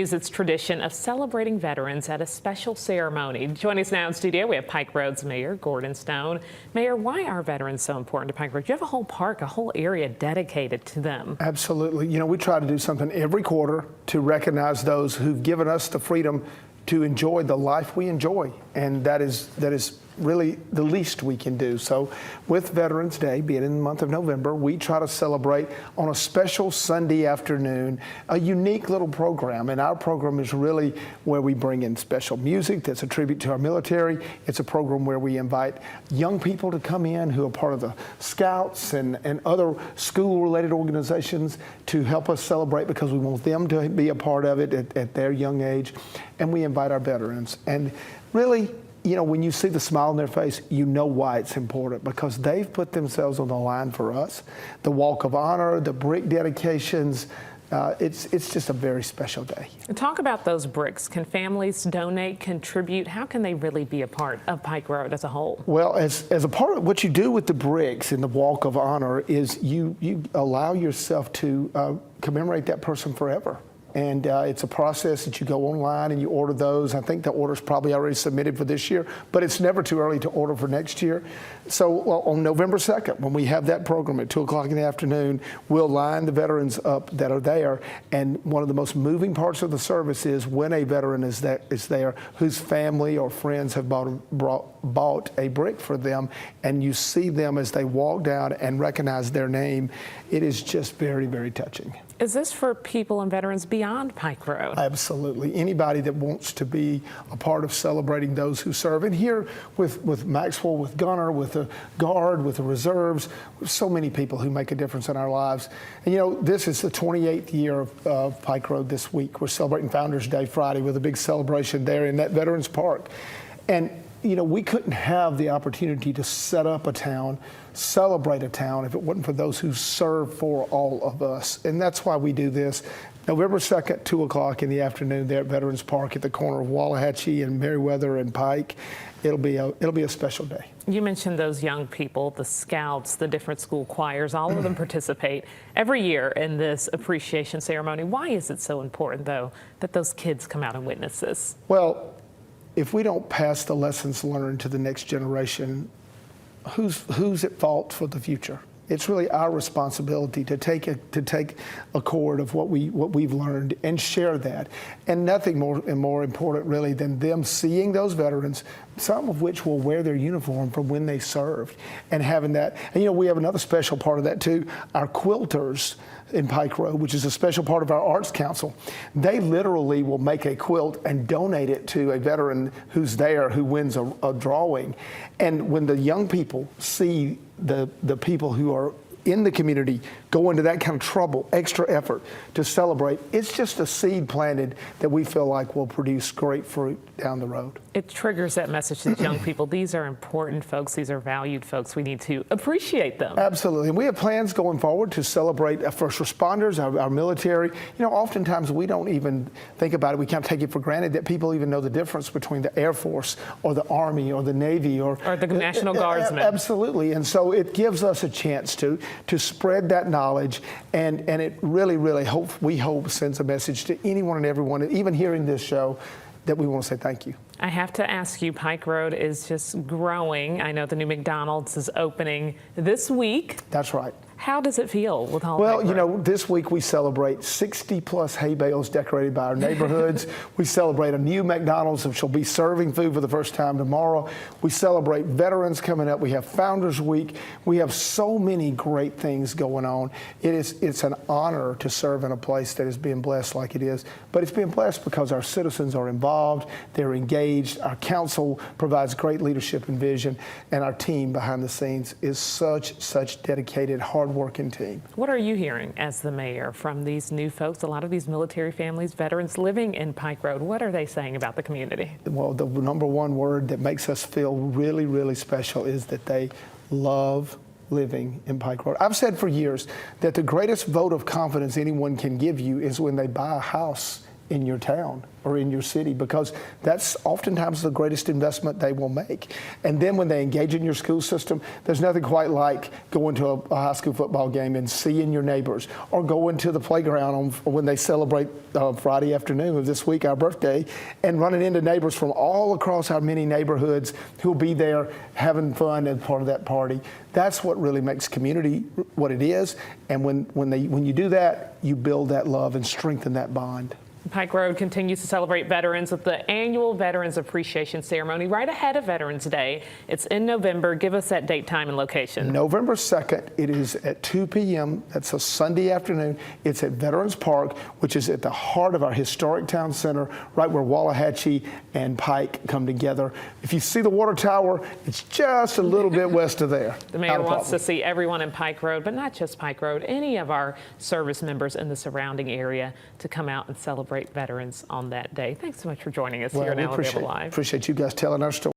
Its tradition of celebrating veterans at a special ceremony. Joining us now in studio, we have Pike Road's Mayor Gordon Stone. Mayor, why are veterans so important to Pike Road? You have a whole park, a whole area dedicated to them. Absolutely. You know, we try to do something every quarter to recognize those who've given us the freedom to enjoy the life we enjoy, and that is really the least we can do. So with Veterans Day being in the month of November, we try to celebrate on a special Sunday afternoon, a unique little program. And our program is really where we bring in special music that's a tribute to our military. It's a program where we invite young people to come in who are part of the Scouts and other school-related organizations to help us celebrate, because we want them to be a part of it at their young age. And we invite our veterans. And really, you know, when you see the smile on their face, you know why it's important, because they've put themselves on the line for us. The Walk of Honor, the brick dedications, it's just a very special day. Talk about those bricks. Can families donate, contribute? How can they really be a part of Pike Road as a whole? Well, as a part of what you do with the bricks in the Walk of Honor is you allow yourself to commemorate that person forever. And it's a process that you go online and you order those. I think the order's probably already submitted for this year, but it's never too early to order for next year. So on November 2nd, when we have that program at 2 o'clock in the afternoon, we'll line the veterans up that are there. And one of the most moving parts of the service is when a veteran is there whose family or friends have bought a brick for them, and you see them as they walk down and recognize their name. It is just very, very touching. Is this for people and veterans beyond Pike Road? Absolutely. Anybody that wants to be a part of celebrating those who serve. And here with Maxwell, with Gunner, with the Guard, with the Reserves, so many people who make a difference in our lives. And you know, this is the 28th year of Pike Road this week. We're celebrating Founders Day Friday with a big celebration there in that Veterans Park. And you know, we couldn't have the opportunity to set up a town, celebrate a town, if it wasn't for those who serve for all of us. And that's why we do this. November 2nd, 2 o'clock in the afternoon there at Veterans Park at the corner of Wallahatchie and Meriwether and Pike. It'll be a special day. You mentioned those young people, the Scouts, the different school choirs, all of them participate every year in this appreciation ceremony. Why is it so important, though, that those kids come out and witness this? Well, if we don't pass the lessons learned to the next generation, who's at fault for the future? It's really our responsibility to take a cord of what we've learned and share that. And nothing more important really than them seeing those veterans, some of which will wear their uniform from when they served, and having that. And you know, we have another special part of that too. Our quilters in Pike Road, which is a special part of our Arts Council, they literally will make a quilt and donate it to a veteran who's there, who wins a drawing. And when the young people see the people who are in the community go into that kind of trouble, extra effort to celebrate, it's just a seed planted that we feel like will produce great fruit down the road. It triggers that message to young people. These are important folks. These are valued folks. We need to appreciate them. Absolutely. And we have plans going forward to celebrate first responders, our military. You know, oftentimes we don't even think about it. We can't take it for granted that people even know the difference between the Air Force or the Army or the Navy or the National Guardsmen. Absolutely. And so it gives us a chance to spread that knowledge, and it really, we hope sends a message to anyone and everyone, even hearing this show, that we want to say thank you. I have to ask you, Pike Road is just growing. I know the new McDonald's is opening this week. That's right. How does it feel with all Well, you know, this week we celebrate 60+ hay bales decorated by our neighborhoods. We celebrate a new McDonald's, which will be serving food for the first time tomorrow. We celebrate veterans coming up. We have Founders Week. We have so many great things going on. It's an honor to serve in a place that is being blessed like it is. But it's being blessed because our citizens are involved, they're engaged. Our council provides great leadership and vision, and our team behind the scenes is such dedicated, hard-working team. What are you hearing as the mayor from these new folks, a lot of these military families, veterans living in Pike Road? What are they saying about the community? Well, the number one word that makes us feel really special is that they love living in Pike Road. I've said for years that the greatest vote of confidence anyone can give you is when they buy a house in your town or in your city, because that's oftentimes the greatest investment they will make. And then when they engage in your school system, there's nothing quite like going to a high school football game and seeing your neighbors, or going to the playground when they celebrate Friday afternoon of this week, our birthday, and running into neighbors from all across our many neighborhoods who'll be there having fun as part of that party. That's what really makes community what it is. And when you do that, you build that love and strengthen that bond. Pike Road continues to celebrate veterans with the annual Veterans Appreciation Ceremony right ahead of Veterans Day. It's in November. Give us that date, time, and location. November 2nd. It is at 2 p.m. That's a Sunday afternoon. It's at Veterans Park, which is at the heart of our historic town center, right where Wallahatchie and Pike come together. If you see the water tower, it's just a little bit west of there. The mayor wants to see everyone in Pike Road, but not just Pike Road, any of our service members in the surrounding area to come out and celebrate veterans on that day. Thanks so much for joining us here at Now Available Live. Appreciate you guys telling our story.